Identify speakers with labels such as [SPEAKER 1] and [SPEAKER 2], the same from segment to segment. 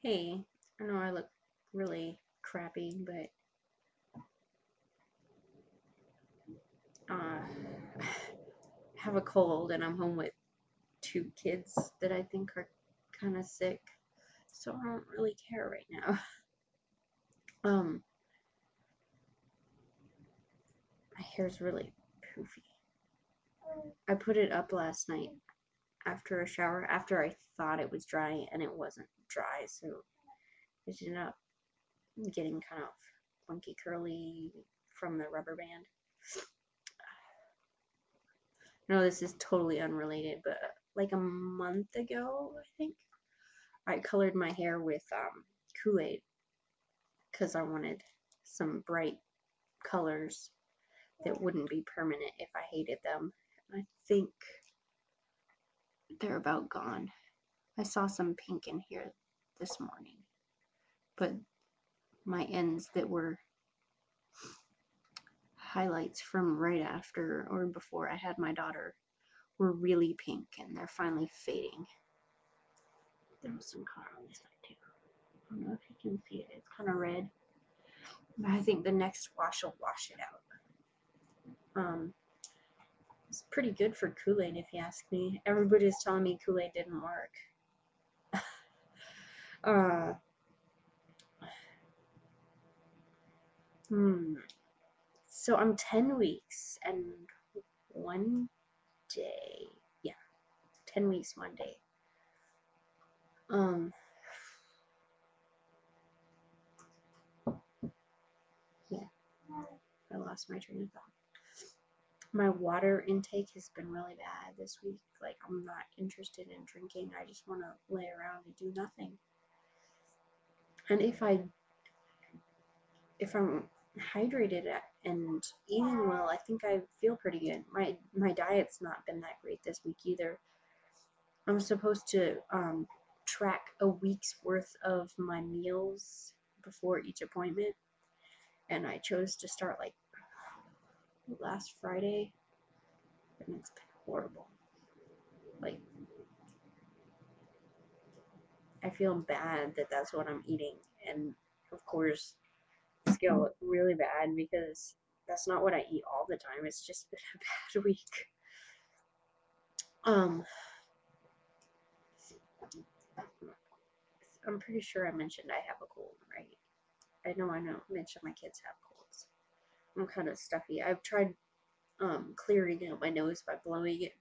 [SPEAKER 1] Hey, I know I look really crappy, but I have a cold and I'm home with two kids that I think are kind of sick, so I don't really care right now. Um, my hair's really poofy. I put it up last night after a shower, after I thought it was dry and it wasn't dry, so it ended up getting kind of funky curly from the rubber band. No, this is totally unrelated, but like a month ago, I think, I colored my hair with Kool-Aid because I wanted some bright colors that wouldn't be permanent if I hated them. I think they're about gone. I saw some pink in here this morning, but my ends that were highlights from right after or before I had my daughter were really pink and they're finally fading. There was some color on this side too. I don't know if you can see it. It's kind of red. But I think the next wash will wash it out. It's pretty good for Kool-Aid if you ask me. Everybody's telling me Kool-Aid didn't work. uh, hmm. So I'm 10 weeks and 1 day. Yeah, 10 weeks, 1 day. Um, yeah, I lost my train of thought. My water intake has been really bad this week. Like, I'm not interested in drinking. I just want to lay around and do nothing. And if I'm hydrated and eating well, I think I feel pretty good. My diet's not been that great this week either. I'm supposed to track a week's worth of my meals before each appointment, and I chose to start like last Friday, and it's been horrible. Like, I feel bad that that's what I'm eating, and of course it's gonna look really bad because that's not what I eat all the time. It's just been a bad week. Um, I'm pretty sure I mentioned I have a cold, right? I know. Mentioned my kids have colds. I'm kind of stuffy. I've tried clearing out my nose by blowing it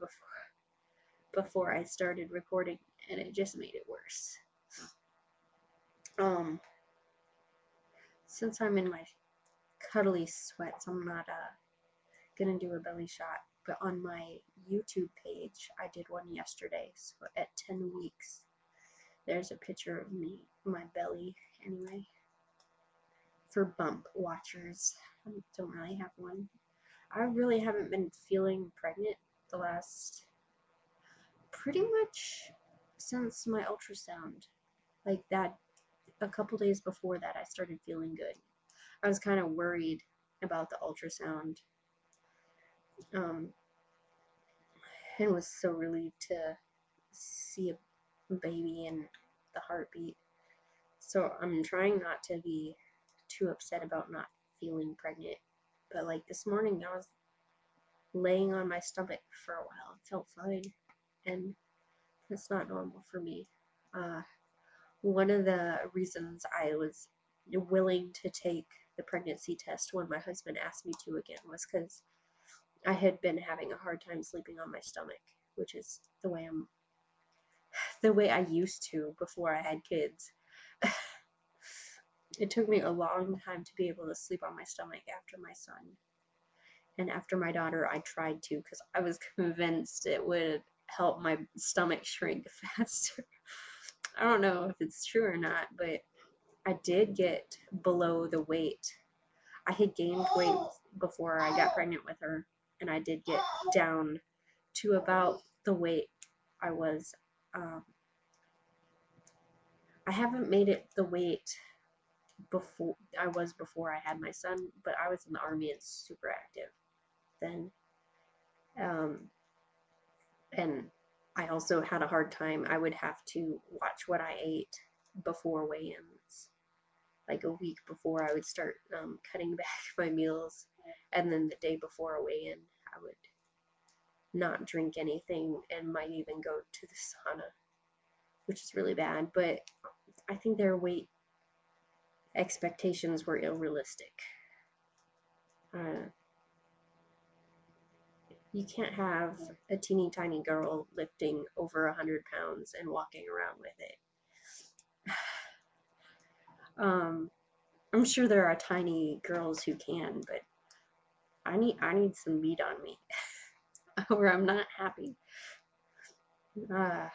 [SPEAKER 1] before I started recording, and it just made it worse. Um, since I'm in my cuddly sweats, I'm not gonna do a belly shot. But on my YouTube page, I did one yesterday. So at 10 weeks, there's a picture of me, my belly, anyway. For bump watchers, I don't really have one. I really haven't been feeling pregnant the last pretty much since my ultrasound. Like that, a couple days before that, I started feeling good. I was kind of worried about the ultrasound, um, and was so relieved to see a baby and the heartbeat. So I'm trying not to be too upset about not feeling pregnant. But like this morning, I was laying on my stomach for a while. It felt fine, and that's not normal for me. Uh, One of the reasons I was willing to take the pregnancy test when my husband asked me to again was because I had been having a hard time sleeping on my stomach, which is the way I used to before I had kids. It took me a long time to be able to sleep on my stomach after my son. And after my daughter, I tried to because I was convinced it would help my stomach shrink faster. I don't know if it's true or not, but I did get below the weight. I had gained weight before I got pregnant with her, and I did get down to about the weight I was. Um, I haven't made it the weight before I had my son, but I was in the army and super active then. Um, and I also had a hard time. I would have to watch what I ate before weigh-ins. Like a week before, I would start cutting back my meals, and then the day before a weigh-in, I would not drink anything and might even go to the sauna, which is really bad. But I think their weight expectations were unrealistic. You can't have a teeny tiny girl lifting over 100 pounds and walking around with it. I'm sure there are tiny girls who can, but I need some meat on me, or I'm not happy. I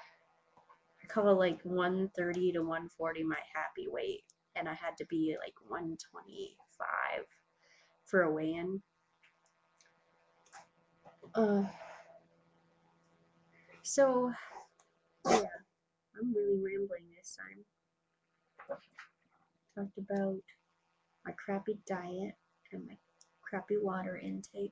[SPEAKER 1] call like 130 to 140 my happy weight, and I had to be like 125 for a weigh-in. So yeah, I'm really rambling this time. Talked about my crappy diet and my crappy water intake.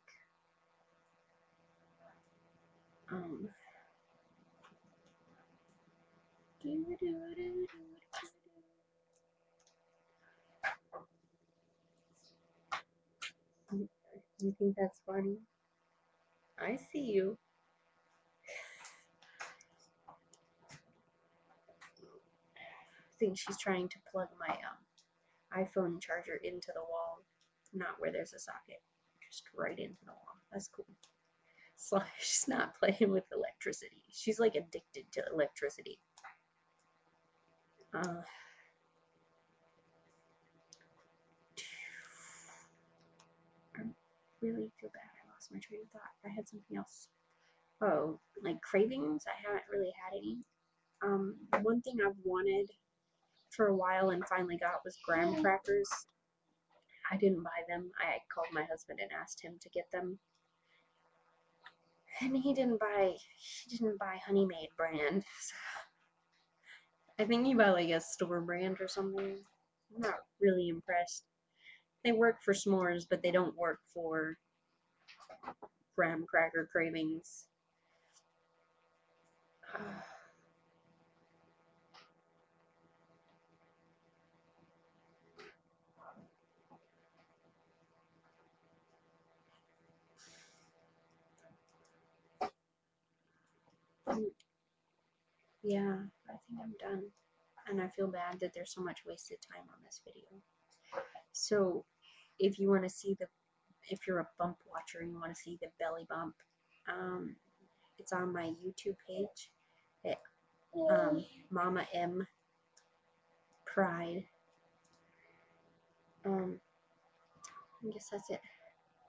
[SPEAKER 1] You think that's funny? I see you. I think she's trying to plug my iPhone charger into the wall, not where there's a socket, just right into the wall. That's cool. So she's not playing with electricity. She's like addicted to electricity. I really feel bad. I lost my train of thought. I had something else. Oh, like cravings? I haven't really had any. One thing I've wanted for a while and finally got was graham crackers. I didn't buy them. I called my husband and asked him to get them. And he didn't buy Honey Maid brand. So I think he bought like a store brand or something. I'm not really impressed. They work for s'mores, but they don't work for graham cracker cravings. Yeah, I think I'm done. And I feel bad that there's so much wasted time on this video. So if you want to see if you're a bump watcher and you want to see the belly bump, it's on my YouTube page at MamaMonsterPride. I guess that's it.